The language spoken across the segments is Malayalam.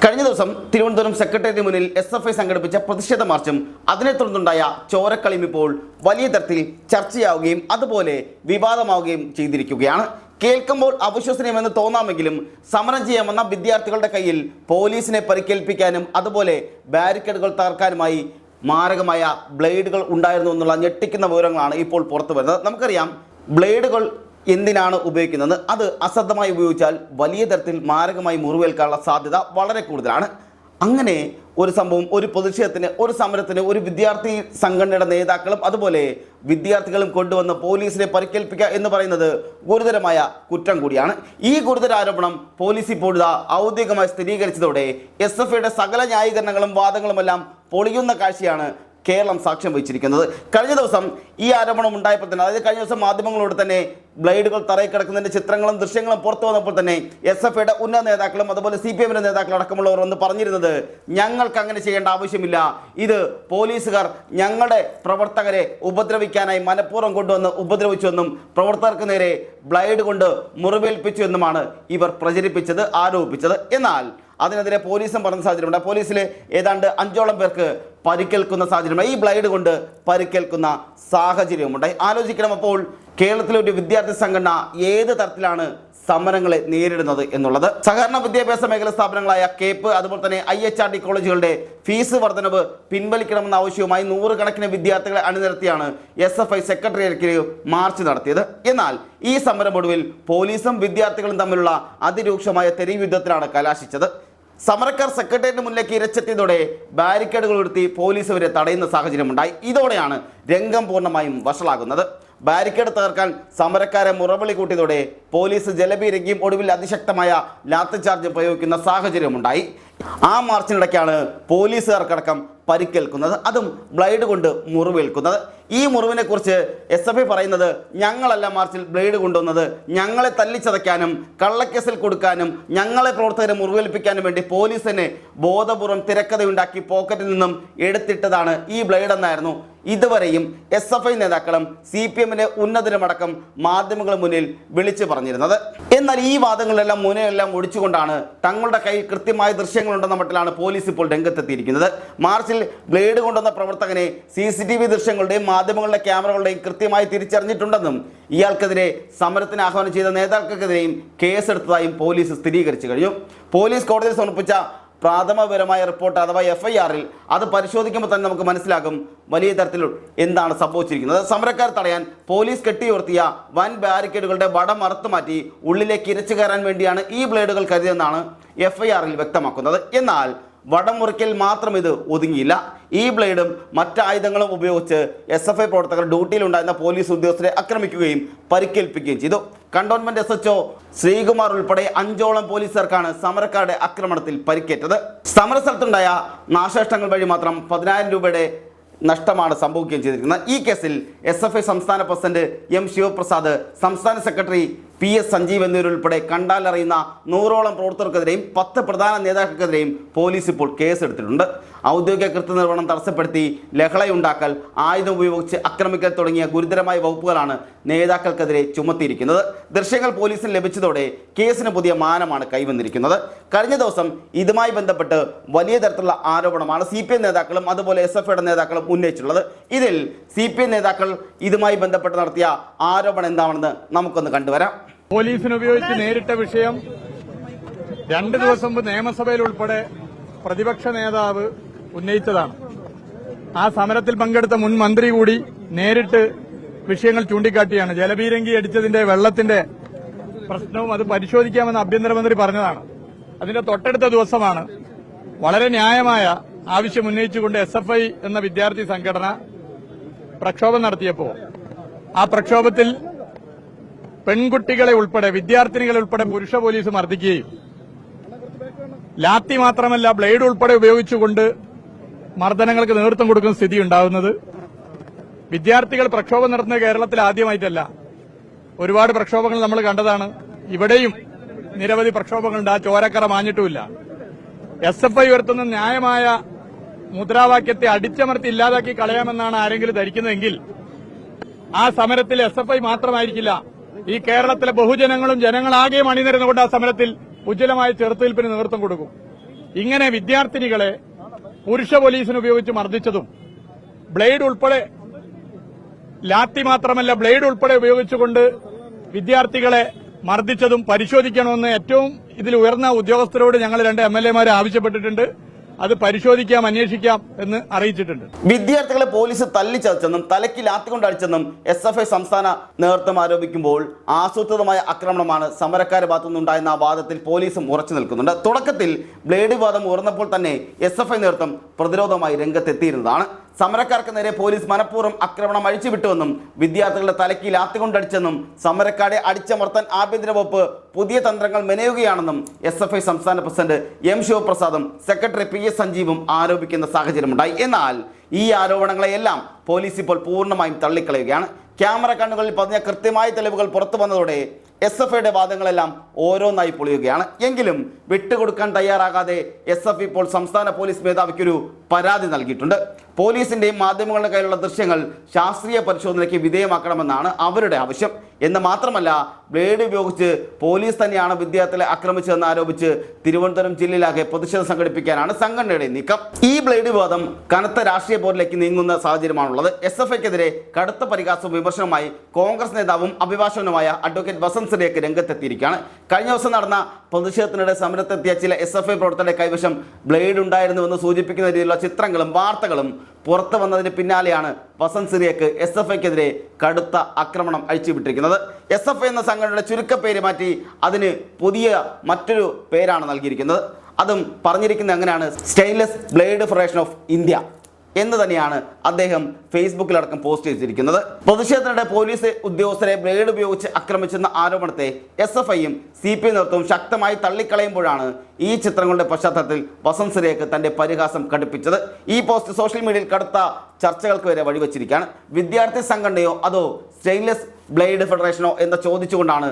കഴിഞ്ഞ ദിവസം തിരുവനന്തപുരം സെക്രട്ടേറിയറ്റിന് മുന്നിൽ SFI സംഘടിപ്പിച്ച പ്രതിഷേധ മാർച്ചും അതിനെ തുടർന്നുണ്ടായ ചോരക്കളിയും ഇപ്പോൾ വലിയ തരത്തിൽ ചർച്ചയാവുകയും അതുപോലെ വിവാദമാവുകയും ചെയ്തിരിക്കുകയാണ്. കേൾക്കുമ്പോൾ അവിശ്വസനീയമെന്ന് തോന്നാമെങ്കിലും സമരം ചെയ്യാമെന്ന വിദ്യാർത്ഥികളുടെ കയ്യിൽ പോലീസിനെ പരിക്കേൽപ്പിക്കാനും അതുപോലെ ബാരിക്കേഡുകൾ തകർക്കാനുമായി മാരകമായ ബ്ലേഡുകൾ ഉണ്ടായിരുന്നു എന്നുള്ള ഞെട്ടിക്കുന്ന വിവരങ്ങളാണ് ഇപ്പോൾ പുറത്തു വരുന്നത്. നമുക്കറിയാം, ബ്ലേഡുകൾ എന്തിനാണ് ഉപയോഗിക്കുന്നത്? അത് അശ്രദ്ധമായി ഉപയോഗിച്ചാൽ വലിയ തരത്തിൽ മാരകമായി മുറിവേൽക്കാനുള്ള സാധ്യത വളരെ കൂടുതലാണ്. അങ്ങനെ ഒരു സംഭവം, ഒരു പ്രതിഷേധത്തിന്, ഒരു സമരത്തിന് ഒരു വിദ്യാർത്ഥി സംഘടനയുടെ നേതാക്കളും അതുപോലെ വിദ്യാർത്ഥികളും കൊണ്ടുവന്ന് പോലീസിനെ പരിക്കേൽപ്പിക്കുക എന്ന് പറയുന്നത് ഗുരുതരമായ കുറ്റം കൂടിയാണ്. ഈ ഗുരുതര ആരോപണം പോലീസ് ഇപ്പോഴത്തെ ഔദ്യോഗികമായി സ്ഥിരീകരിച്ചതോടെ SFIയുടെ സകല ന്യായീകരണങ്ങളും വാദങ്ങളുമെല്ലാം പൊളിയുന്ന കാഴ്ചയാണ് കേരളം സാക്ഷ്യം വഹിച്ചിരിക്കുന്നത്. കഴിഞ്ഞ ദിവസം ഈ ആരോപണം ഉണ്ടായപ്പോൾ തന്നെ, അതായത് കഴിഞ്ഞ ദിവസം മാധ്യമങ്ങളോട് തന്നെ ബ്ലേഡുകൾ തറയിൽ കിടക്കുന്നതിൻ്റെ ചിത്രങ്ങളും ദൃശ്യങ്ങളും പുറത്തു വന്നപ്പോൾ തന്നെ SFIയുടെ ഉന്നത നേതാക്കളും അതുപോലെ CPMന്റെ നേതാക്കളും അടക്കമുള്ളവർ വന്ന് പറഞ്ഞിരുന്നത്, ഞങ്ങൾക്ക് അങ്ങനെ ചെയ്യേണ്ട ആവശ്യമില്ല, ഇത് പോലീസുകാർ ഞങ്ങളുടെ പ്രവർത്തകരെ ഉപദ്രവിക്കാനായി മനഃപൂർവ്വം കൊണ്ടുവന്ന് ഉപദ്രവിച്ചുവെന്നും പ്രവർത്തകർക്ക് നേരെ ബ്ലേഡ് കൊണ്ട് മുറിവേൽപ്പിച്ചു എന്നുമാണ് ഇവർ പ്രചരിപ്പിച്ചത്, ആരോപിച്ചത്. എന്നാൽ അതിനെതിരെ പോലീസും പറഞ്ഞ സാഹചര്യമുണ്ട്. പോലീസിൽ ഏതാണ്ട് 5ഓളം പേർക്ക് പരിക്കേൽക്കുന്ന സാഹചര്യമുണ്ട്. ഈ ബ്ലേഡ് കൊണ്ട് പരിക്കേൽക്കുന്ന സാഹചര്യമുണ്ടായി. ആലോചിക്കണം, അപ്പോൾ കേരളത്തിലെ ഒരു വിദ്യാർത്ഥി സംഘടന ഏത് തരത്തിലാണ് സമരങ്ങളെ നേരിടുന്നത് എന്നുള്ളത്. സഹകരണ വിദ്യാഭ്യാസ മേഖല സ്ഥാപനങ്ങളായ കേപ്പ് അതുപോലെ തന്നെ IHRD കോളേജുകളുടെ ഫീസ് വർധനവ് പിൻവലിക്കണമെന്ന ആവശ്യവുമായി നൂറുകണക്കിന് വിദ്യാർത്ഥികളെ അണിനിരത്തിയാണ് SFI സെക്രട്ടേറിയറ്റിൽ മാർച്ച് നടത്തിയത്. എന്നാൽ ഈ സമരം ഒടുവിൽ പോലീസും വിദ്യാർത്ഥികളും തമ്മിലുള്ള അതിരൂക്ഷമായ തെരുവ് യുദ്ധത്തിലാണ് കലാശിച്ചത്. സമരക്കാർ സെക്രട്ടേറിയറ്റിന് മുന്നിലേക്ക് ഇരച്ചെത്തിയതോടെ ബാരിക്കേഡുകൾ ഉയർത്തി പോലീസ് അവരെ തടയുന്ന സാഹചര്യമുണ്ടായി. ഇതോടെയാണ് രംഗം പൂർണ്ണമായും വഷളാകുന്നത്. ബാരിക്കേഡ് തകർക്കാൻ സമരക്കാരെ മുറവിളി കൂട്ടിയതോടെ പോലീസ് ജലപീരങ്കിയും ഒടുവിൽ അതിശക്തമായ ലാത്തിചാർജ് പ്രയോഗിക്കുന്ന സാഹചര്യമുണ്ടായി. ആ മാർച്ചിനിടയ്ക്കാണ് പോലീസുകാർക്കടക്കം പരിക്കേൽക്കുന്നത്, അതും ബ്ലേഡ് കൊണ്ട് മുറിവേൽക്കുന്നത്. ഈ മുറിവിനെ കുറിച്ച് SFI പറയുന്നത്, ഞങ്ങളല്ല മാർച്ചിൽ ബ്ലേഡ് കൊണ്ടുവന്നത്, ഞങ്ങളെ തല്ലിച്ചതയ്ക്കാനും കള്ളക്കേസിൽ കൊടുക്കാനും ഞങ്ങളെ പ്രവർത്തകരെ മുറിവേൽപ്പിക്കാനും വേണ്ടി പോലീസ് തന്നെ ബോധപൂർവം തിരക്കഥയുണ്ടാക്കി പോക്കറ്റിൽ നിന്നും എടുത്തിട്ടതാണ് ഈ ബ്ലേഡ് എന്നായിരുന്നു ഇതുവരെയും SFI നേതാക്കളും CPMന്റെ ഉന്നതരുമടക്കം മാധ്യമങ്ങൾ മുന്നിൽ വിളിച്ചു പറഞ്ഞിരുന്നത്. എന്നാൽ ഈ വാദങ്ങളെല്ലാം മുനെയെല്ലാം ഒടിച്ചുകൊണ്ടാണ് തങ്ങളുടെ കയ്യിൽ കൃത്യമായ ദൃശ്യങ്ങളുണ്ടെന്ന മട്ടിലാണ് പോലീസ് ഇപ്പോൾ രംഗത്തെത്തിയിരിക്കുന്നത്. മാർച്ചിൽ ബ്ലേഡ് കൊണ്ടുവന്ന പ്രവർത്തകനെ CCTV ദൃശ്യങ്ങളുടെയും മാധ്യമങ്ങളുടെ ക്യാമറകളുടെയും കൃത്യമായി തിരിച്ചറിഞ്ഞിട്ടുണ്ടെന്നും ഇയാൾക്കെതിരെ സമരത്തിന് ആഹ്വാനം ചെയ്ത നേതാക്കൾക്കെതിരെയും കേസെടുത്തതായും പോലീസ് സ്ഥിരീകരിച്ചു കഴിഞ്ഞു. പോലീസ് കോടതിയിൽ സമർപ്പിച്ച പ്രാഥമികപരമായ റിപ്പോർട്ട് അഥവാ FIRൽ അത് പരിശോധിക്കുമ്പോൾ തന്നെ നമുക്ക് മനസ്സിലാകും വലിയ തരത്തിൽ എന്താണ് സംഭവിച്ചിരിക്കുന്നത്. സമരക്കാർ തടയാൻ പോലീസ് കെട്ടിയുയർത്തിയ വൻ ബാരിക്കേഡുകളുടെ വടം മറുത്തു മാറ്റി ഉള്ളിലേക്ക് ഇരച്ചു കയറാൻ വേണ്ടിയാണ് ഈ ബ്ലേഡുകൾ കരുതിയെന്നാണ് FIRൽ വ്യക്തമാക്കുന്നത്. എന്നാൽ വടം മുറിക്കൽ മാത്രം ഇത് ഒതുങ്ങിയില്ല. ഈ ബ്ലേഡും മറ്റായുധങ്ങളും ഉപയോഗിച്ച് SFI പ്രവർത്തകർ ഡ്യൂട്ടിയിലുണ്ടായിരുന്ന പോലീസ് ഉദ്യോഗസ്ഥരെ ആക്രമിക്കുകയും പരിക്കേൽപ്പിക്കുകയും ചെയ്തു. കണ്ടോൺമെന്റ് SHO ശ്രീകുമാർ ഉൾപ്പെടെ 5ഓളം പോലീസുകാർക്കാണ് സമരക്കാരുടെ ആക്രമണത്തിൽ പരിക്കേറ്റത്. സമരസ്ഥലത്തുണ്ടായ നാശനഷ്ടങ്ങൾ വഴി മാത്രം 10,000 രൂപയുടെ നഷ്ടമാണ് സംഭവിക്കുകയും ചെയ്തിരിക്കുന്നത്. ഈ കേസിൽ SFI സംസ്ഥാന പ്രസിഡന്റ് M ശിവപ്രസാദ്, സംസ്ഥാന സെക്രട്ടറി PS സഞ്ജീവ് എന്നിവരുൾപ്പെടെ കണ്ടാലറിയുന്ന 100ഓളം പ്രവർത്തകർക്കെതിരെയും 10 പ്രധാന നേതാക്കൾക്കെതിരെയും പോലീസ് ഇപ്പോൾ കേസെടുത്തിട്ടുണ്ട്. ഔദ്യോഗിക കൃത്യനിർവഹണം തടസ്സപ്പെടുത്തി ലഹളയുണ്ടാക്കൽ, ആയുധം ഉപയോഗിച്ച് ആക്രമിക്കൽ തുടങ്ങിയ ഗുരുതരമായ വകുപ്പുകളാണ് നേതാക്കൾക്കെതിരെ ചുമത്തിയിരിക്കുന്നത്. ദൃശ്യങ്ങൾ പോലീസിന് ലഭിച്ചതോടെ കേസിന് പുതിയ മാനമാണ് കൈവന്നിരിക്കുന്നത്. കഴിഞ്ഞ ദിവസം ഇതുമായി ബന്ധപ്പെട്ട് വലിയ തരത്തിലുള്ള ആരോപണമാണ് CPM നേതാക്കളും അതുപോലെ SFIയുടെ നേതാക്കളും ഉന്നയിച്ചിട്ടുള്ളത്. ഇതിൽ CPM നേതാക്കൾ ഇതുമായി ബന്ധപ്പെട്ട് നടത്തിയ ആരോപണം എന്താണെന്ന് നമുക്കൊന്ന് കണ്ടുവരാം. പോലീസിന് ഉപയോഗിച്ച് നേരിട്ട വിഷയം 2 ദിവസം മുമ്പ് നിയമസഭയിൽ ഉൾപ്പെടെ പ്രതിപക്ഷ നേതാവ് ഉന്നയിച്ചതാണ്. ആ സമരത്തിൽ പങ്കെടുത്ത മുൻ മന്ത്രി കൂടി നേരിട്ട് വിഷയങ്ങൾ ചൂണ്ടിക്കാട്ടിയാണ്. ജലപീരങ്കി അടിച്ചതിന്റെ വെള്ളത്തിന്റെ പ്രശ്നവും അത് പരിശോധിക്കാമെന്ന് ആഭ്യന്തരമന്ത്രി പറഞ്ഞതാണ്. അതിന്റെ തൊട്ടടുത്ത ദിവസമാണ് വളരെ ന്യായമായ ആവശ്യം ഉന്നയിച്ചുകൊണ്ട് SFI എന്ന വിദ്യാർത്ഥി സംഘടന പ്രക്ഷോഭം നടത്തിയപ്പോൾ ആ പ്രക്ഷോഭത്തിൽ പെൺകുട്ടികളെ ഉൾപ്പെടെ വിദ്യാർത്ഥിനികളെ ഉൾപ്പെടെ പുരുഷ പോലീസ് മർദ്ദിക്കുകയും ലാത്തി മാത്രമല്ല ബ്ലേഡ് ഉൾപ്പെടെ ഉപയോഗിച്ചുകൊണ്ട് മർദ്ദനങ്ങൾക്ക് നേതൃത്വം കൊടുക്കുന്ന സ്ഥിതി ഉണ്ടാകുന്നത് വിദ്യാർത്ഥികൾ പ്രക്ഷോഭം നടത്തുന്നത് കേരളത്തിൽ ആദ്യമായിട്ടല്ല. ഒരുപാട് പ്രക്ഷോഭങ്ങൾ നമ്മൾ കണ്ടതാണ്. ഇവിടെയും നിരവധി പ്രക്ഷോഭങ്ങളുണ്ട്. ആ ചോരക്കറ മാഞ്ഞിട്ടുമില്ല. SFI ഉയർത്തുന്ന ന്യായമായ മുദ്രാവാക്യത്തെ അടിച്ചമർത്തി ഇല്ലാതാക്കി കളയാമെന്നാണ് ആരെങ്കിലും ധരിക്കുന്നതെങ്കിൽ ആ സമരത്തിൽ SFI മാത്രമായിരിക്കില്ല, ഈ കേരളത്തിലെ ബഹുജനങ്ങളും ജനങ്ങളാകെയും അണിനിരന്നുകൊണ്ട് ആ സമരത്തിൽ ഉജ്ജ്വലമായ ചെറുത്തുനിൽപ്പിന് നേതൃത്വം കൊടുക്കും. ഇങ്ങനെ വിദ്യാർത്ഥിനികളെ പുരുഷ പോലീസിന് ഉപയോഗിച്ച് മർദ്ദിച്ചതും ബ്ലേഡ് ഉൾപ്പെടെ ലാത്തി മാത്രമല്ല ബ്ലേഡ് ഉൾപ്പെടെ ഉപയോഗിച്ചുകൊണ്ട് വിദ്യാർത്ഥികളെ മർദ്ദിച്ചതും പരിശോധിക്കണമെന്ന് ഏറ്റവും ഇതിൽ ഉയർന്ന ഉദ്യോഗസ്ഥരോട് ഞങ്ങൾ 2 MLA ആവശ്യപ്പെട്ടിട്ടുണ്ട്. അത് പരിശോധിക്കാം, അന്വേഷിക്കാം എന്ന് അറിയിച്ചിട്ടുണ്ട്. വിദ്യാർത്ഥികളെ പോലീസ് തല്ലിച്ചതച്ചെന്നും തലയ്ക്ക് ലാത്തി കൊണ്ടടിച്ചെന്നും SFI സംസ്ഥാന നേതൃത്വം ആരോപിക്കുമ്പോൾ ആസൂത്രിതമായ ആക്രമണമാണ് സമരക്കാരുടെ ഭാഗത്തുനിന്നുണ്ടായെന്ന വാദത്തിൽ പോലീസും ഉറച്ചു നിൽക്കുന്നുണ്ട്. തുടക്കത്തിൽ ബ്ലേഡ് വാദം ഉയർന്നപ്പോൾ തന്നെ SFI നേതൃത്വം പ്രതിരോധമായി രംഗത്തെത്തിയിരുന്നതാണ്. സമരക്കാർക്ക് നേരെ പോലീസ് മനഃപൂർവ്വം ആക്രമണം അഴിച്ചുവിട്ടുവെന്നും വിദ്യാർത്ഥികളുടെ തലയ്ക്ക് ലാത്തി കൊണ്ടടിച്ചെന്നും സമരക്കാരെ അടിച്ചമർത്താൻ ആഭ്യന്തര വകുപ്പ് പുതിയ തന്ത്രങ്ങൾ മെനയുകയാണെന്നും SFI സംസ്ഥാന പ്രസിഡന്റ് M ശിവപ്രസാദും സെക്രട്ടറി PS സഞ്ജീവും ആരോപിക്കുന്ന സാഹചര്യമുണ്ടായി. എന്നാൽ ഈ ആരോപണങ്ങളെയെല്ലാം പോലീസ് ഇപ്പോൾ പൂർണ്ണമായും തള്ളിക്കളയുകയാണ്. ക്യാമറ കണ്ണുകളിൽ പതിഞ്ഞ കൃത്യമായ തെളിവുകൾ പുറത്തു വന്നതോടെ SFIയുടെ വാദങ്ങളെല്ലാം ഓരോന്നായി പൊളിയുകയാണ്. എങ്കിലും വിട്ടുകൊടുക്കാൻ തയ്യാറാകാതെ SFI ഇപ്പോൾ സംസ്ഥാന പോലീസ് മേധാവിക്കൊരു പരാതി നൽകിയിട്ടുണ്ട്. പോലീസിന്റെയും മാധ്യമങ്ങളുടെ കയ്യിലുള്ള ദൃശ്യങ്ങൾ ശാസ്ത്രീയ പരിശോധനയ്ക്ക് വിധേയമാക്കണമെന്നാണ് അവരുടെ ആവശ്യം. എന്ന് മാത്രമല്ല, ബ്ലേഡ് ഉപയോഗിച്ച് പോലീസ് തന്നെയാണ് വിദ്യാർത്ഥികളെ ആക്രമിച്ചതെന്ന് ആരോപിച്ച് തിരുവനന്തപുരം ജില്ലയിലാകെ പ്രതിഷേധം സംഘടിപ്പിക്കാനാണ് സംഘടനയുടെ നീക്കം. ഈ ബ്ലേഡ് വിവാദം കനത്ത രാഷ്ട്രീയ പോരിലേക്ക് നീങ്ങുന്ന സാഹചര്യമാണുള്ളത്. SFIക്കെതിരെ കടുത്ത പരിഹാസവും വിമർശനവുമായി കോൺഗ്രസ് നേതാവും അഭിഭാഷകനുമായ അഡ്വക്കേറ്റ് വസന്ത് സിറിയക്ക് രംഗത്തെത്തിയിരിക്കുകയാണ്. കഴിഞ്ഞ ദിവസം നടന്ന പ്രതിഷേധത്തിനിടെ സമരത്തെത്തിയ ചില SFI പ്രവർത്തകരുടെ കൈവശം ബ്ലേഡ് ഉണ്ടായിരുന്നുവെന്ന് സൂചിപ്പിക്കുന്ന രീതിയിലുള്ള ചിത്രങ്ങളും വാർത്തകളും പുറത്തു വന്നതിന് പിന്നാലെയാണ് വസന്ത് സിറിയക്ക് SFIക്കെതിരെ കടുത്ത ആക്രമണം അഴിച്ചുവിട്ടിരിക്കുന്നത്. SFI എന്ന സംഘടനയുടെ ചുരുക്കപ്പേര് മാറ്റി അതിന് പുതിയ മറ്റൊരു പേരാണ് നൽകിയിരിക്കുന്നത്. അതും പറഞ്ഞിരിക്കുന്നത് എങ്ങനെയാണ്? Stainless blade federation of India എന്ന് തന്നെയാണ് അദ്ദേഹം ഫേസ്ബുക്കിലടക്കം പോസ്റ്റ് ചെയ്തിരിക്കുന്നത്. പ്രതിഷേധത്തിനിടെ പോലീസ് ഉദ്യോഗസ്ഥരെ ബ്ലേഡ് ഉപയോഗിച്ച് ആക്രമിച്ചെന്ന ആരോപണത്തെ SFIയും CPI നേതൃത്വവും ശക്തമായി തള്ളിക്കളയുമ്പോഴാണ് ഈ ചിത്രങ്ങളുടെ പശ്ചാത്തലത്തിൽ വസന്ത് സിറിയക്ക് തന്റെ പരിഹാസം ഘടിപ്പിച്ചത്. ഈ പോസ്റ്റ് സോഷ്യൽ മീഡിയയിൽ കടുത്ത ചർച്ചകൾക്ക് വരെ വഴിവെച്ചിരിക്കുകയാണ്. വിദ്യാർത്ഥി സംഘടനയോ അതോ സ്റ്റെയിൻലെസ് ബ്ലേഡ് ഫെഡറേഷനോ എന്ന് ചോദിച്ചുകൊണ്ടാണ്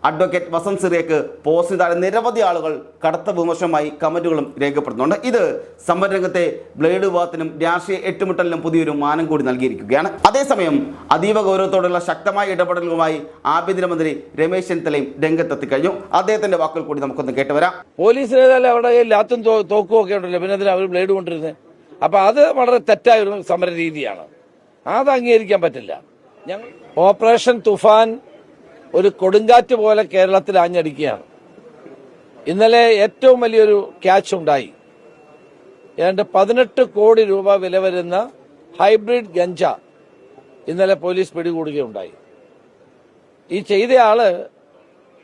അഡ്വക്കേറ്റ് വസന്ത് സിറിയക്ക് പോസ്റ്റ് താഴെ നിരവധി ആളുകൾ കടുത്ത വിമർശനമായി കമന്റുകളും രേഖപ്പെടുത്തുന്നുണ്ട്. ഇത് സമരരംഗത്തെ ബ്ലേഡ് വിവാദത്തിനും രാഷ്ട്രീയ ഏറ്റുമുട്ടലിനും പുതിയൊരു മാനം കൂടി നൽകിയിരിക്കുകയാണ്. അതേസമയം അതീവ ഗൗരവത്തോടുള്ള ശക്തമായ ഇടപെടലുമായി ആഭ്യന്തരമന്ത്രി രമേശ് ചെന്നിത്തലയും രംഗത്തെത്തി കഴിഞ്ഞു. അദ്ദേഹത്തിന്റെ വാക്കുകൾ കൂടി നമുക്കൊന്ന് കേട്ടുവരാം. പോലീസിനേതായാലും അവിടെ ലാത്തും തോക്കും ഒക്കെ ഉണ്ടല്ലോ, പിന്നെ അതിന് അവർ ബ്ലേഡ് കൊണ്ടിരുന്നത്. അപ്പൊ അത് വളരെ തെറ്റായ ഒരു സമര രീതിയാണ്. അത് അംഗീകരിക്കാൻ പറ്റില്ല. ഞങ്ങൾ ഓപ്പറേഷൻ തുഫാൻ ഒരു കൊടുങ്കാറ്റ് പോലെ കേരളത്തിൽ ആഞ്ഞടിക്കുകയാണ്. ഇന്നലെ ഏറ്റവും വലിയൊരു ക്യാച്ച് ഉണ്ടായി. ഏതാണ്ട് 18 കോടി രൂപ വില വരുന്ന ഹൈബ്രിഡ് ഗഞ്ച ഇന്നലെ പോലീസ് പിടികൂടുകയുണ്ടായി. ഈ ചെയ്തയാള്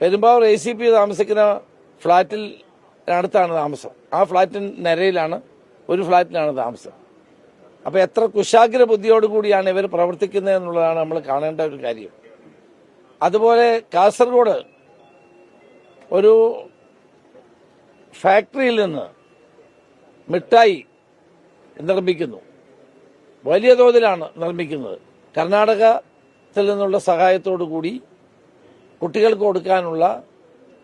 പെരുമ്പാവൂർ ACP താമസിക്കുന്ന ഫ്ളാറ്റിൽ അടുത്താണ് താമസം. ആ ഫ്ളാറ്റിന് നിരയിലാണ്, ഒരു ഫ്ളാറ്റിലാണ് താമസം. അപ്പൊ എത്ര കുശാഗ്ര ബുദ്ധിയോടുകൂടിയാണ് ഇവർ പ്രവർത്തിക്കുന്നത് എന്നുള്ളതാണ് നമ്മൾ കാണേണ്ട ഒരു കാര്യം. അതുപോലെ കാസർഗോഡ് ഒരു ഫാക്ടറിയിൽ നിന്ന് മിഠായി നിർമ്മിക്കുന്നു. വലിയ തോതിലാണ് നിർമ്മിക്കുന്നത്. കർണാടകത്തിൽ നിന്നുള്ള സഹായത്തോടു കൂടി കുട്ടികൾക്ക് കൊടുക്കാനുള്ള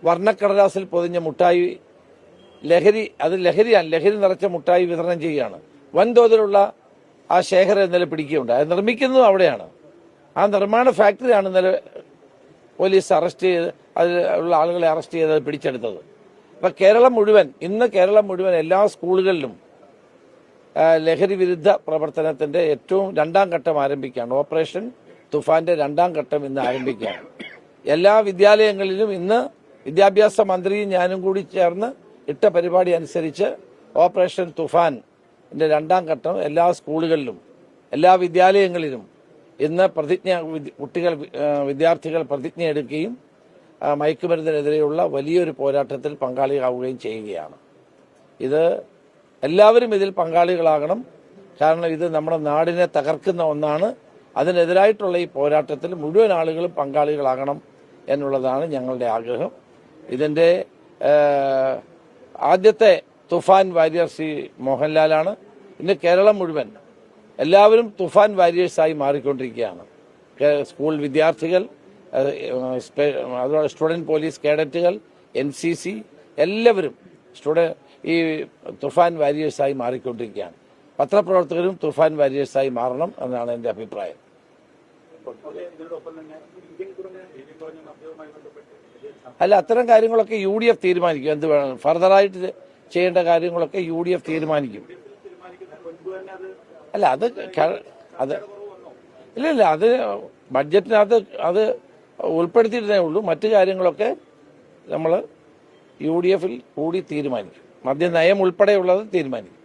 വർണ്ണക്കടലാസിൽ പൊതിഞ്ഞ മുട്ടായി ലഹരി നിറച്ച മുട്ടായി വിതരണം ചെയ്യുകയാണ്. വൻതോതിലുള്ള ആ ശേഖരം ഇന്നലെ പിടിക്കുകയുണ്ടായി. അത് നിർമ്മിക്കുന്നതും അവിടെയാണ്. ആ നിർമ്മാണ ഫാക്ടറിയാണ് ഇന്നലെ പോലീസ് അറസ്റ്റ് ചെയ്ത് അതിലുള്ള ആളുകളെ അറസ്റ്റ് ചെയ്ത് പിടിച്ചെടുത്തത്. അപ്പൊ ഇന്ന് കേരളം മുഴുവൻ എല്ലാ സ്കൂളുകളിലും ലഹരി വിരുദ്ധ പ്രവർത്തനത്തിന്റെ ഏറ്റവും 2ാം ഘട്ടം ആരംഭിക്കുകയാണ്. ഓപ്പറേഷൻ തുഫാന്റെ 2ാം ഘട്ടം ഇന്ന് ആരംഭിക്കുകയാണ്. എല്ലാ വിദ്യാലയങ്ങളിലും ഇന്ന് വിദ്യാഭ്യാസ മന്ത്രിയും ഞാനും കൂടി ചേർന്ന് ഇട്ട പരിപാടി അനുസരിച്ച് ഓപ്പറേഷൻ തുഫാന്റെ 2ാം ഘട്ടം എല്ലാ സ്കൂളുകളിലും എല്ലാ വിദ്യാലയങ്ങളിലും ഇന്ന് വിദ്യാർത്ഥികൾ പ്രതിജ്ഞ എടുക്കുകയും മയക്കുമരുന്നിനെതിരെയുള്ള വലിയൊരു പോരാട്ടത്തിൽ പങ്കാളിയാവുകയും ചെയ്യുകയാണ്. ഇത് എല്ലാവരും ഇതിൽ പങ്കാളികളാകണം. കാരണം ഇത് നമ്മുടെ നാടിനെ തകർക്കുന്ന ഒന്നാണ്. അതിനെതിരായിട്ടുള്ള ഈ പോരാട്ടത്തിൽ മുഴുവൻ ആളുകളും പങ്കാളികളാകണം എന്നുള്ളതാണ് ഞങ്ങളുടെ ആഗ്രഹം. ഇതിന്റെ ആദ്യത്തെ തുഫാൻ വാരിയർ ശ്രീ മോഹൻലാലാണ്. ഇന്ന് കേരളം മുഴുവൻ എല്ലാവരും തുഫാൻ വാരിയേഴ്സായി മാറിക്കൊണ്ടിരിക്കുകയാണ്. സ്കൂൾ വിദ്യാർത്ഥികൾ, അതുപോലെ സ്റ്റുഡന്റ് പോലീസ് കേഡറ്റുകൾ, NCC എല്ലാവരും ഈ തുഫാൻ വാരിയേഴ്സായി മാറിക്കൊണ്ടിരിക്കുകയാണ്. പത്രപ്രവർത്തകരും തുഫാൻ വാരിയേഴ്സായി മാറണം എന്നാണ് എന്റെ അഭിപ്രായം. അല്ല, അത്തരം കാര്യങ്ങളൊക്കെ UDF തീരുമാനിക്കും. എന്ത് വേണം ഫർദറായിട്ട് ചെയ്യേണ്ട കാര്യങ്ങളൊക്കെ UDF തീരുമാനിക്കും. അല്ല അത് ഇല്ല അത് ബഡ്ജറ്റിനകത്ത് അത് ഉൾപ്പെടുത്തിയിട്ടേ ഉള്ളൂ. മറ്റു കാര്യങ്ങളൊക്കെ നമ്മൾ UDF-ൽ കൂടി തീരുമാനിക്കും. മദ്യനയം ഉൾപ്പെടെയുള്ളത് തീരുമാനിക്കും.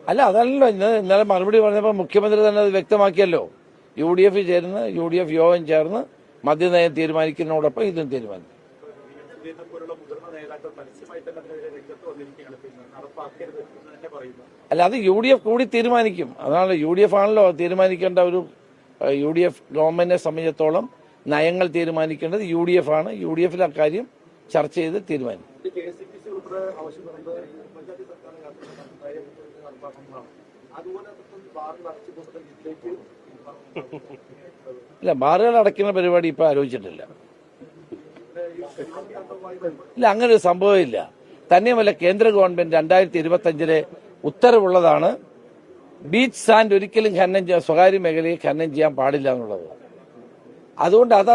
അല്ല അതല്ലല്ലോ ഇന്നലെ മറുപടി പറഞ്ഞപ്പോൾ മുഖ്യമന്ത്രി തന്നെ അത് വ്യക്തമാക്കിയല്ലോ. UDF ചേർന്ന് UDF യോഗം ചേർന്ന് മദ്യനയം തീരുമാനിക്കുന്നതോടൊപ്പം ഇതും തീരുമാനിക്കും. അല്ല അത് UDF കൂടി തീരുമാനിക്കും. അതാണ് UDF ആണല്ലോ തീരുമാനിക്കേണ്ട ഒരു UDF ഗവൺമെന്റിനെ സംബന്ധിച്ചിടത്തോളം നയങ്ങൾ തീരുമാനിക്കേണ്ടത് UDF ആണ്. UDF-ൽ അക്കാര്യം ചർച്ച ചെയ്ത് തീരുമാനിക്കും. ഇല്ല ബാറുകൾ അടയ്ക്കുന്ന പരിപാടി ഇപ്പൊ ആലോചിച്ചിട്ടില്ല. ഇല്ല അങ്ങനെ ഒരു സംഭവമില്ല. തന്നെയുമല്ല കേന്ദ്ര ഗവൺമെന്റ് 2025 ഉത്തരവുള്ളതാണ് ബീച്ച് സാൻഡ് ഒരിക്കലും സ്വകാര്യ മേഖലയിൽ ഖനനം ചെയ്യാൻ പാടില്ല എന്നുള്ളത്. അതുകൊണ്ട് അത്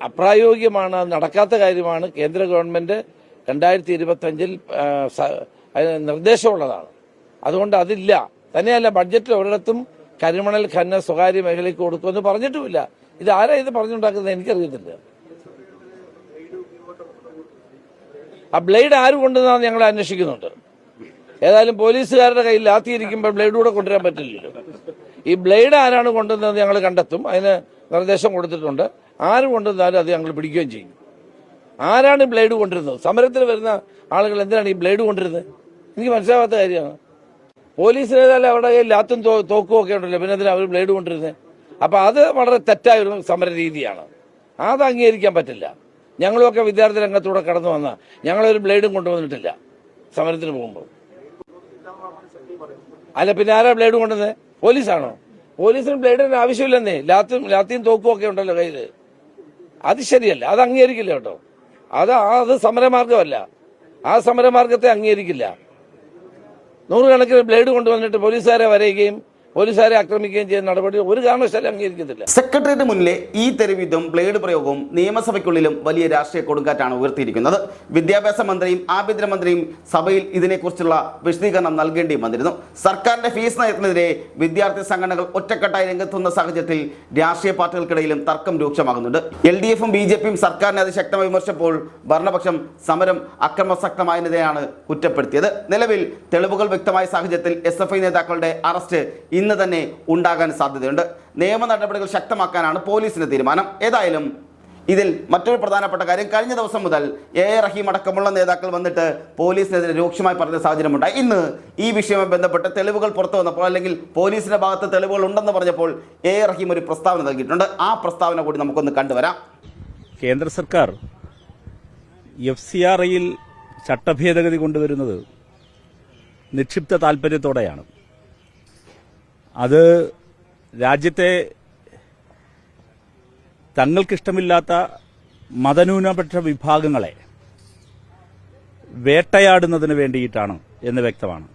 അപ്രായോഗികമാണ്, അത് നടക്കാത്ത കാര്യമാണ്. കേന്ദ്ര ഗവൺമെന്റ് 2025 നിർദ്ദേശമുള്ളതാണ്. അതുകൊണ്ട് അതില്ല. തന്നെയല്ല ബഡ്ജറ്റിൽ ഒരിടത്തും കരിമണൽ ഖനനം സ്വകാര്യ മേഖലയ്ക്ക് കൊടുക്കുമെന്ന് പറഞ്ഞിട്ടുമില്ല. ഇത് ആരാ ഇത് പറഞ്ഞുണ്ടാക്കുന്നത് എനിക്കറിയത്തില്ല. ആ ബ്ലേഡ് ആര് കൊണ്ടുവന്നാന്ന് ഞങ്ങൾ അന്വേഷിക്കുന്നുണ്ട്. ഏതായാലും പോലീസുകാരുടെ കയ്യിൽ ലാത്തിയിരിക്കുമ്പോൾ ബ്ലേഡ് കൂടെ കൊണ്ടുവരാൻ പറ്റില്ലല്ലോ. ഈ ബ്ലേഡ് ആരാണ് കൊണ്ടുവന്നത് ഞങ്ങൾ കണ്ടെത്തും. അതിന് നിർദ്ദേശം കൊടുത്തിട്ടുണ്ട്. ആര് കൊണ്ടുവന്നാലും അത് ഞങ്ങൾ പിടിക്കുകയും ചെയ്യും. ആരാണ് ബ്ലേഡ് കൊണ്ടിരുന്നത്? സമരത്തിന് വരുന്ന ആളുകൾ എന്തിനാണ് ഈ ബ്ലേഡ് കൊണ്ടിരുന്നത്? എനിക്ക് മനസ്സിലാവാത്ത കാര്യമാണ്. പോലീസിന് ഏതായാലും അവരുടെ കയ്യിൽ ലാത്തും തോക്കും ഒക്കെ ഉണ്ടല്ലോ, പിന്നെ എന്തിനാണ് അവർ ബ്ലേഡ് കൊണ്ടിരുന്നത്? അപ്പൊ അത് വളരെ തെറ്റായ ഒരു സമര രീതിയാണ്. അത് അംഗീകരിക്കാൻ പറ്റില്ല. ഞങ്ങളുമൊക്കെ വിദ്യാർത്ഥി രംഗത്തൂടെ കടന്നു വന്ന ഞങ്ങളൊരു ബ്ലേഡും കൊണ്ടുവന്നിട്ടില്ല സമരത്തിന് പോകുമ്പോൾ. അല്ല പിന്നെ ആരാ ബ്ലേഡ് കൊണ്ടുവന്നത്? പോലീസാണോ? പോലീസിന് ബ്ലേഡിന് ആവശ്യമില്ലെന്നേ. ലാത്തിയും തോക്കും ഒക്കെ ഉണ്ടല്ലോ കയ്യില്. അത് ശരിയല്ല, അത് അംഗീകരിക്കില്ല കേട്ടോ. അത് സമരമാർഗമല്ല. ആ സമരമാർഗത്തെ അംഗീകരിക്കില്ല. നൂറുകണക്കിന് ബ്ലേഡ് കൊണ്ടുവന്നിട്ട് പോലീസുകാരെ വരയുകയും പോലീസുകാരെ ആക്രമിക്കുകയും ചെയ്യുന്ന നടപടി ഒരു കാരണവശാലും അംഗീകരിക്കത്തില്ല. സെക്രട്ടേറിയറ്റ് മുന്നിലെ ഈ തെരുവിധം ബ്ലേഡ് പ്രയോഗവും നിയമസഭയ്ക്കുള്ളിലും വലിയ രാഷ്ട്രീയ കൊടുങ്കാറ്റാണ് ഉയർത്തിയിരിക്കുന്നത്. വിദ്യാഭ്യാസ മന്ത്രിയും ആഭ്യന്തരമന്ത്രിയും സഭയിൽ ഇതിനെക്കുറിച്ചുള്ള വിശദീകരണം നൽകേണ്ടി വന്നിരുന്നു. സർക്കാരിന്റെ ഫീസ് നയത്തിനെതിരെ വിദ്യാർത്ഥി സംഘടനകൾ ഒറ്റക്കെട്ടായി രംഗത്തുന്ന സാഹചര്യത്തിൽ രാഷ്ട്രീയ പാർട്ടികൾക്കിടയിലും തർക്കം രൂക്ഷമാകുന്നുണ്ട്. LDF-ഉം BJP-യും സർക്കാരിനെ അതിശക്തമായി വിമർശിച്ചപ്പോൾ ഭരണപക്ഷം സമരം അക്രമാസക്തമായതിനെയാണ് കുറ്റപ്പെടുത്തിയത്. നിലവിൽ തെളിവുകൾ വ്യക്തമായ സാഹചര്യത്തിൽ SFI നേതാക്കളുടെ അറസ്റ്റ് ഇന്ന് തന്നെ ഉണ്ടാകാൻ സാധ്യതയുണ്ട്. നിയമ നടപടികൾ ശക്തമാക്കാനാണ് പോലീസിന്റെ തീരുമാനം. ഏതായാലും ഇതിൽ മറ്റൊരു പ്രധാനപ്പെട്ട കാര്യം, കഴിഞ്ഞ ദിവസം മുതൽ A.A. റഹീം അടക്കമുള്ള നേതാക്കൾ വന്നിട്ട് പോലീസിനെതിരെ രൂക്ഷമായി പറഞ്ഞ സാഹചര്യമുണ്ടായി. ഇന്ന് ഈ വിഷയവുമായി ബന്ധപ്പെട്ട് തെളിവുകൾ പുറത്തു വന്നപ്പോൾ, അല്ലെങ്കിൽ പോലീസിന്റെ ഭാഗത്ത് തെളിവുകൾ ഉണ്ടെന്ന് പറഞ്ഞപ്പോൾ A.A. റഹീം ഒരു പ്രസ്താവന നൽകിയിട്ടുണ്ട്. ആ പ്രസ്താവന കൂടി നമുക്കൊന്ന് കണ്ടുവരാം. കേന്ദ്ര സർക്കാർ FCRI-യിൽ ചട്ടഭേദഗതി കൊണ്ടുവരുന്നത് നിക്ഷിപ്ത താൽപര്യത്തോടെയാണ്. അത് രാജ്യത്തെ തങ്ങൾക്കിഷ്ടമില്ലാത്ത മതന്യൂനപക്ഷ വിഭാഗങ്ങളെ വേട്ടയാടുന്നതിന് വേണ്ടിയിട്ടാണ് എന്ന് വ്യക്തമാണ്.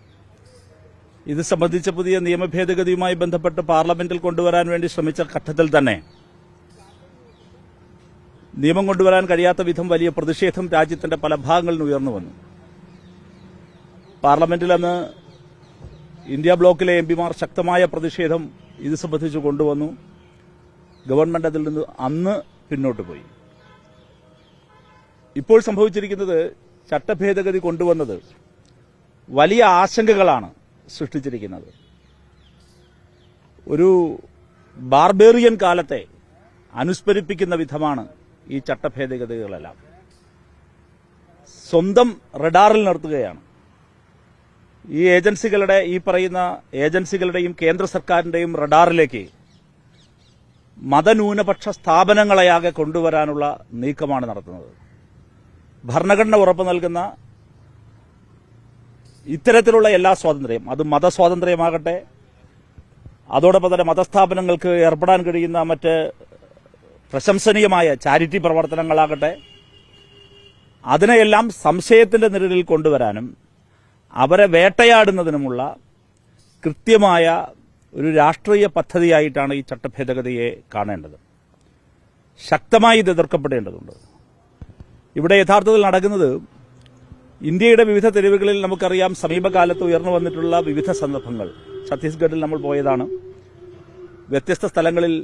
ഇത് സംബന്ധിച്ച പുതിയ നിയമ ഭേദഗതിയുമായി ബന്ധപ്പെട്ട് പാർലമെന്റിൽ കൊണ്ടുവരാൻ വേണ്ടി ശ്രമിച്ച ഘട്ടത്തിൽ തന്നെ നിയമം കൊണ്ടുവരാൻ കഴിയാത്ത വിധം വലിയ പ്രതിഷേധം രാജ്യത്തിന്റെ പല ഭാഗങ്ങളിൽ നിന്ന് ഉയർന്നു വന്നു. പാർലമെന്റിൽ അന്ന് ഇന്ത്യ ബ്ലോക്കിലെ MP-മാർ ശക്തമായ പ്രതിഷേധം ഇത് സംബന്ധിച്ച് കൊണ്ടുവന്നു. ഗവൺമെന്റ് അതിൽ നിന്ന് അന്ന് പിന്നോട്ട് പോയി. ഇപ്പോൾ സംഭവിച്ചിരിക്കുന്നത്, ചട്ടഭേദഗതി കൊണ്ടുവന്നത് വലിയ ആശങ്കകളാണ് സൃഷ്ടിച്ചിരിക്കുന്നത്. ഒരു ബാർബേറിയൻ കാലത്തെ അനുസ്മരിപ്പിക്കുന്ന വിധമാണ് ഈ ചട്ടഭേദഗതികളെല്ലാം. സ്വന്തം റഡാറിൽ നിർത്തുകയാണ്. ഈ ഏജൻസികളുടെ, ഈ പറയുന്ന ഏജൻസികളുടെയും കേന്ദ്ര സർക്കാരിന്റെയും റഡാറിലേക്ക് മതന്യൂനപക്ഷ സ്ഥാപനങ്ങളെയാകെ കൊണ്ടുവരാനുള്ള നീക്കമാണ് നടത്തുന്നത്. ഭരണഘടന ഉറപ്പു നൽകുന്ന ഇത്തരത്തിലുള്ള എല്ലാ സ്വാതന്ത്ര്യം, അത് മതസ്വാതന്ത്ര്യമാകട്ടെ, അതോടൊപ്പം തന്നെ മതസ്ഥാപനങ്ങൾക്ക് ഏർപ്പെടാൻ കഴിയുന്ന മറ്റ് പ്രശംസനീയമായ ചാരിറ്റി പ്രവർത്തനങ്ങളാകട്ടെ, അതിനെയെല്ലാം സംശയത്തിന്റെ നിഴലിൽ കൊണ്ടുവരാനും അവരെ വേട്ടയാടുന്നതിനുമുള്ള കൃത്യമായ ഒരു രാഷ്ട്രീയ പദ്ധതിയായിട്ടാണ് ഈ ചട്ടഭേദഗതിയെ കാണേണ്ടത്. ശക്തമായി ഇത് എതിർക്കപ്പെടേണ്ടതുണ്ട്. ഇവിടെ യഥാർത്ഥത്തിൽ നടക്കുന്നത് ഇന്ത്യയുടെ വിവിധ തെരുവുകളിൽ നമുക്കറിയാം സമീപകാലത്ത് ഉയർന്നു വന്നിട്ടുള്ള വിവിധ സന്ദർഭങ്ങൾ. ഛത്തീസ്ഗഡിൽ നമ്മൾ പോയതാണ്. വ്യത്യസ്ത സ്ഥലങ്ങളിൽ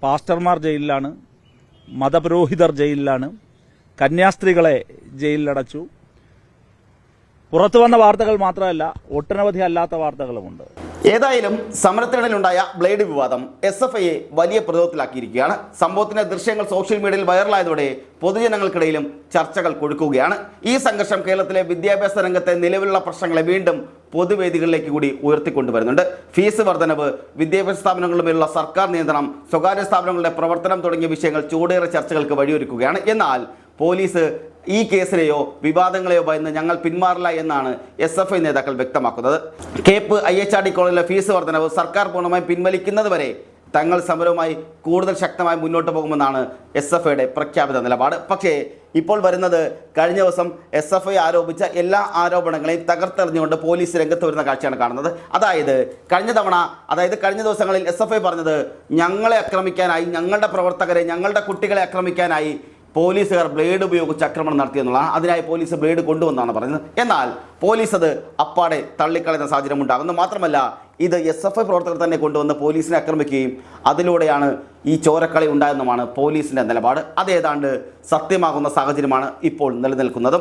പാസ്റ്റർമാർ ജയിലിലാണ്, മതപുരോഹിതർ ജയിലിലാണ്, കന്യാസ്ത്രീകളെ ജയിലിലടച്ചു. പുറത്തു വന്ന വാർത്തകൾ മാത്രമല്ല, ഒട്ടനവധി അല്ലാത്ത വാർത്തകളുമുണ്ട്. ഏതായാലും സമരത്തിനിടയിലുണ്ടായ ബ്ലേഡ് വിവാദം SFIയെ വലിയ പ്രതിരോധത്തിലാക്കിയിരിക്കുകയാണ്. സംഭവത്തിന്റെ ദൃശ്യങ്ങൾ സോഷ്യൽ മീഡിയയിൽ വൈറലായതോടെ പൊതുജനങ്ങൾക്കിടയിലും ചർച്ചകൾ കൊഴുക്കുകയാണ്. ഈ സംഘർഷം കേരളത്തിലെ വിദ്യാഭ്യാസ രംഗത്തെ നിലവിലുള്ള പ്രശ്നങ്ങളെ വീണ്ടും പൊതുവേദികളിലേക്ക് കൂടി ഉയർത്തിക്കൊണ്ടുവരുന്നുണ്ട്. ഫീസ് വർധനവ്, വിദ്യാഭ്യാസ സ്ഥാപനങ്ങളിലുമുള്ള സർക്കാർ നിയന്ത്രണം, സ്വകാര്യ സ്ഥാപനങ്ങളുടെ പ്രവർത്തനം തുടങ്ങിയ വിഷയങ്ങൾ ചൂടേറെ ചർച്ചകൾക്ക് വഴിയൊരുക്കുകയാണ്. എന്നാൽ പോലീസ് ഈ കേസിലെയോ വിവാദങ്ങളെയോ ഭയന്ന് ഞങ്ങൾ പിന്മാറില്ല എന്നാണ് SFI നേതാക്കൾ വ്യക്തമാക്കുന്നത്. കേപ്പ് IHRD കോളേജിലെ ഫീസ് വർധനവ് സർക്കാർ പൂർണ്ണമായും പിൻവലിക്കുന്നത് വരെ തങ്ങൾ സമരവുമായി കൂടുതൽ ശക്തമായി മുന്നോട്ട് പോകുമെന്നാണ് SFIയുടെ പ്രഖ്യാപിത നിലപാട്. പക്ഷേ ഇപ്പോൾ വരുന്നത് കഴിഞ്ഞ ദിവസം SFI ആരോപിച്ച എല്ലാ ആരോപണങ്ങളെയും തകർത്തെറിഞ്ഞുകൊണ്ട് പോലീസ് രംഗത്ത് വരുന്ന കാഴ്ചയാണ് കാണുന്നത്. കഴിഞ്ഞ ദിവസങ്ങളിൽ SFI പറഞ്ഞത് ഞങ്ങളെ ആക്രമിക്കാനായി, ഞങ്ങളുടെ പ്രവർത്തകരെ, ഞങ്ങളുടെ കുട്ടികളെ ആക്രമിക്കാനായി പോലീസുകാർ ബ്ലേഡ് ഉപയോഗിച്ച് ആക്രമണം നടത്തിയെന്നുള്ളതാണ്. അതിനായി പോലീസ് ബ്ലേഡ് കൊണ്ടുവന്നാണ് പറയുന്നത്. എന്നാൽ പോലീസ് അത് അപ്പാടെ തള്ളിക്കളയുന്ന സാഹചര്യം ഉണ്ടാകുന്നു. മാത്രമല്ല, ഇത് SFI പ്രവർത്തകർ തന്നെ കൊണ്ടുവന്ന് പോലീസിനെ ആക്രമിക്കുകയും അതിലൂടെയാണ് ഈ ചോരക്കളി ഉണ്ടായെന്നുമാണ് പോലീസിൻ്റെ നിലപാട്. അതേതാണ്ട് സത്യമാകുന്ന സാഹചര്യമാണ് ഇപ്പോൾ നിലനിൽക്കുന്നത്.